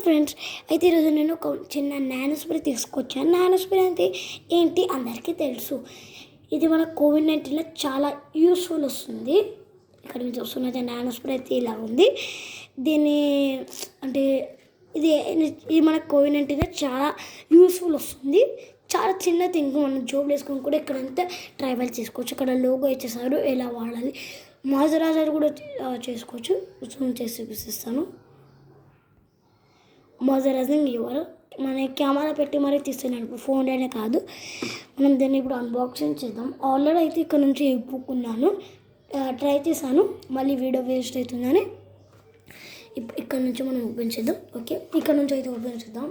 Friends, అయితే ఈరోజు నేను ఒక చిన్న నానో స్ప్రే తీసుకొచ్చాను. నానో స్ప్రే అంటే ఏంటి అందరికీ తెలుసు. ఇది మన కోవిడ్-19లో చాలా యూస్ఫుల్ వస్తుంది. ఇక్కడ మీరు చూస్తున్నది నానో స్ప్రే అయితే ఇలా ఉంది. దీన్ని అంటే ఇది ఇది మన కోవిడ్-19లో చాలా యూస్ఫుల్ వస్తుంది. చాలా చిన్న థింగ్, మనం జోబులు వేసుకొని కూడా ఇక్కడంతా ట్రావెల్ చేసుకోవచ్చు. ఇక్కడ లోగో ఇచ్చేసారు ఎలా వాడాలి. మాయిశ్చరైజర్ కూడా చేసుకోవచ్చు. జూమ్ చేసి చూపిస్తాను. మాయిశ్చరైజింగ్ యువర్ మన కెమెరా పెట్టి మరీ తీస్తున్నాను, ఫోన్లోనే కాదు. మనం దీన్ని ఇప్పుడు అన్బాక్సింగ్ చేద్దాం. ఆల్రెడీ అయితే ఇక్కడ నుంచి ఇప్పుకున్నాను, ట్రై చేశాను. మళ్ళీ వీడియో వేస్ట్ అవుతుందని ఇక్కడ నుంచి మనం ఓపెన్ చేద్దాం. ఓకే, ఇక్కడ నుంచి అయితే ఓపెన్ చేద్దాం.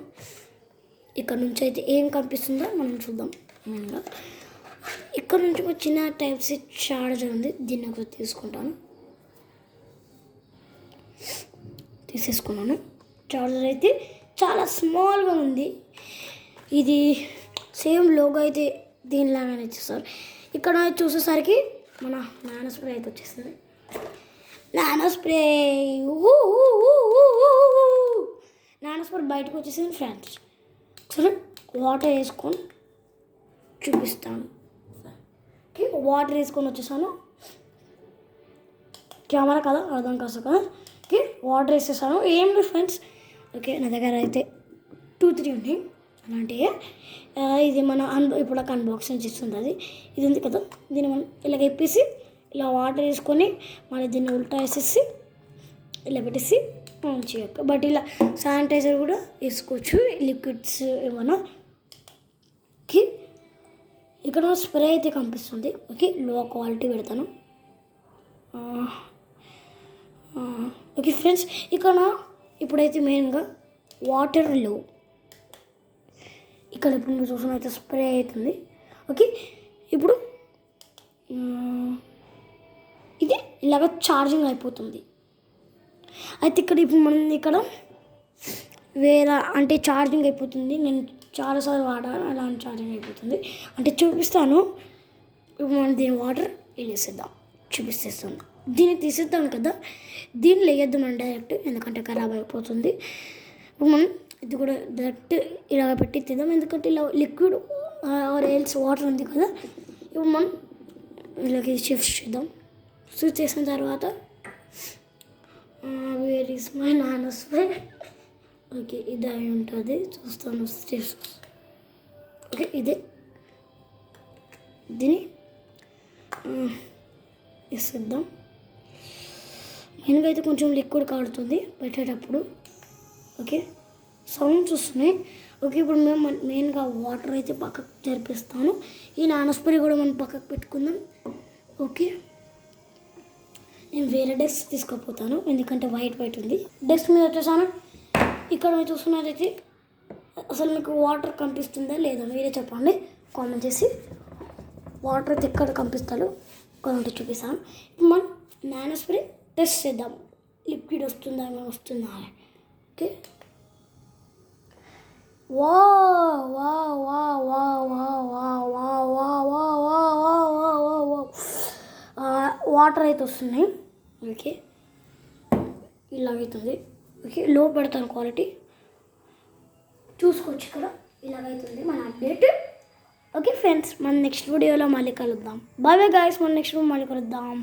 ఇక్కడ నుంచి అయితే ఏం కనిపిస్తుందో మనం చూద్దాం. ఇక్కడ నుంచి ఒక చిన్న టైప్ సి చార్జర్ ఉంది, దీన్ని ఒకటి తీసేసుకున్నాను. చార్జర్ అయితే చాలా స్మాల్గా ఉంది. ఇది సేమ్ లోగో అయితే దీనిలాగానే ఇచ్చేస్తారు. ఇక్కడ చూసేసరికి మన నానో స్ప్రే అయితే వచ్చేస్తుంది. నానో స్ప్రే బయటకు వచ్చేసింది ఫ్రెండ్స్. సరే, వాటర్ వేసుకొని చూపిస్తాను. ఓకే, వాటర్ వేసుకొని వచ్చేసాను. కెమెరా కదా అర్థం కాదు కదా. ఓకే, వాటర్ వేసేసాను. ఏం లేదు ఫ్రెండ్స్. ఓకే, నా దగ్గర అయితే 2-3 ఉన్నాయి అలాంటివి. ఇది మన ఇప్పుడు అన్బాక్సింగ్ చేస్తుంది. అది ఇది ఉంది కదా, దీన్ని మనం ఇలా ఇప్పేసి ఇలా వాటర్ వేసుకొని మళ్ళీ దీన్ని ఉల్టా వేసేసి ఇలా పెట్టేసి చేయక. బట్ ఇలా శానిటైజర్ కూడా వేసుకోవచ్చు, లిక్విడ్స్ ఏమన్నా. ఓకే, ఇక్కడ స్ప్రే అయితే కనిపిస్తుంది. ఓకే, లో క్వాలిటీ పెడతాను. ఓకే ఫ్రెండ్స్, ఇక్కడ ఇప్పుడైతే మెయిన్గా వాటర్లో ఇక్కడ ఇప్పుడు మీరు చూసినైతే స్ప్రే అవుతుంది. ఓకే, ఇప్పుడు ఇది ఇలాగ ఛార్జింగ్ అయిపోతుంది. అయితే ఇప్పుడు మనం ఇక్కడ వేరే అంటే ఛార్జింగ్ అయిపోతుంది. నేను చాలాసార్లు వాడాను, అలాంటి ఛార్జింగ్ అయిపోతుంది అంటే చూపిస్తాను. ఇప్పుడు మనం దీని వాటర్ వేసేద్దాం, చూపిస్తేస్తాను. దీన్ని తీసేద్దాం కదా, దీన్ని వేయద్దు మనం డైరెక్ట్, ఎందుకంటే ఖరాబ్ అయిపోతుంది. ఇప్పుడు మనం ఇది కూడా డైరెక్ట్ ఇలా పెట్టి తీద్దాం, ఎందుకంటే ఇలా లిక్విడ్ ఆర్ ఎల్స్ వాటర్ ఉంది కదా. ఇప్పుడు మనం ఇలాగే షిఫ్ట్ చేద్దాం. స్విచ్ చేసిన తర్వాత where is my nano spray. Okay, ఇది అయి ఉంటుంది, చూస్తాను. ఓకే, ఇదే దీన్ని ఇస్తుందాం. మెయిన్గా అయితే కొంచెం లిక్విడ్ కాడుతుంది పెట్టేటప్పుడు. ఓకే, సౌండ్స్ వస్తున్నాయి. ఓకే, ఇప్పుడు మేము మెయిన్గా వాటర్ అయితే పక్కకు జరిపిస్తాను. ఈ నానో స్ప్రే కూడా మనం పక్కకు పెట్టుకుందాం. ఓకే, నేను వేరే డెస్క్ తీసుకోపోతాను, ఎందుకంటే వైట్ ఉంది. డెస్క్ మీద వచ్చేసాను. ఇక్కడ మీరు చూస్తున్నట్టయితే అసలు మీకు వాటర్ కనిపిస్తుందా లేదా మీరే చెప్పండి కామెంట్ చేసి. వాటర్ అయితే ఎక్కడ కనిపిస్తాడు కొంచెం చూపిస్తాను. ఇప్పుడు మనం నానో స్ప్రే టెస్ట్ చేద్దాం, లిక్విడ్ వస్తుందా ఏమైనా వస్తుందా అని. ఓకే, వా వా వా వా వా వా వా వా వా వా వా వా వాటర్ అయితే వస్తున్నాయి. ఓకే, ఇలాగైతుంది. ఓకే, లో పెడతాను, క్వాలిటీ చూసుకోవచ్చు. ఇక్కడ ఇలాగైతుంది మన అప్డేట్. ఓకే ఫ్రెండ్స్, మన నెక్స్ట్ వీడియోలో మళ్ళీ కలుద్దాం. బాయ్ బాయ్ గాయ్స్, మన నెక్స్ట్ వీడియో మళ్ళీ కలుద్దాం.